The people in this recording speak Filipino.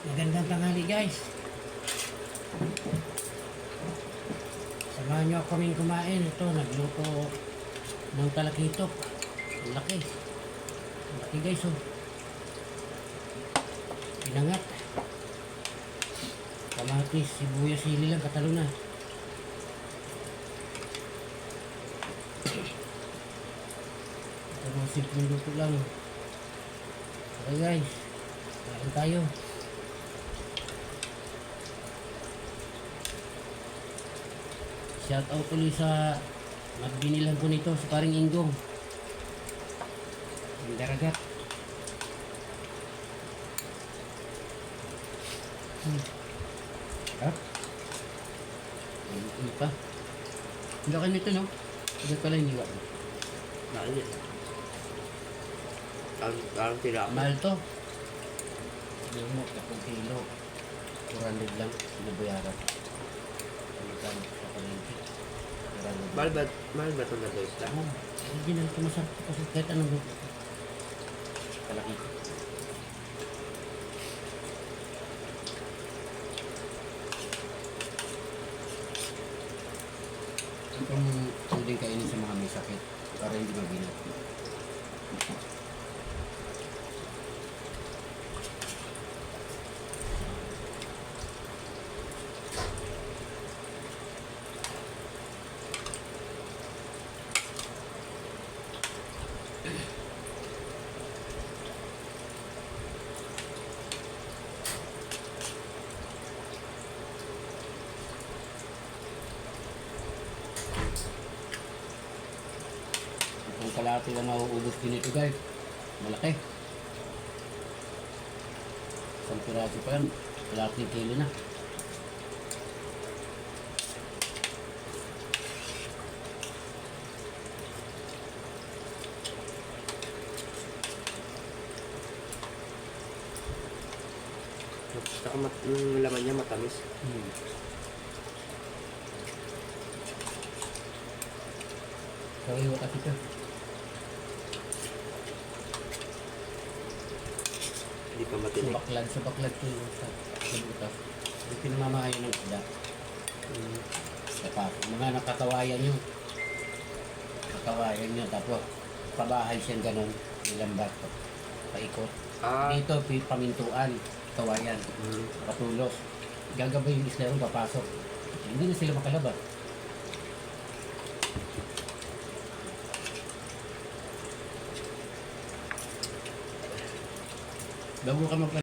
Magandang tanghali guys. Samahan nyo kaming kumain. Ito, nagluto ng talakitok. Ang laki. Ang laki guys oh. Pinangat. Kamatis, sibuyas, sili lang, katalo na. Ito mga simpleng luto lang. Okay guys, kain tayo. Shout out ulit sa nagbinilan ko nito sa paring Inggong. Ang daragat. Harap. Ano pa? Hindi ka nito no? Hindi pala iniwa. Mahal yan. Parang tira. Mahal to. Yung mo, 10 kilo. 400 lang. Sinabayaran. Ano ka sa palengke? 400. Mahal ba ito na guys? Oo. Original ito masarap kasi kahit anong luto. Kalaki. Itong pwedeng kainin sa mga may sakit para hindi mabigat. Itong kalahati lang mauubos din ito guys. Malaki. Isang piraso pa yan. Kalahating kilo na. Saka yung laman niya matamis. Kaya kasi ito. Hindi pa matinig. Subaklad ito sa butas. Yung pinamamahayan ng isda. Saka mga nakakawayan nyo. Kakawayan nyo. Tapos pabahay siya ganun. Nilambat ko. Paikot. Dito pamintuan. Kawayan. Patulos. Gagabay yung isla rin papasok. Hindi na sila makalabas. Bago ka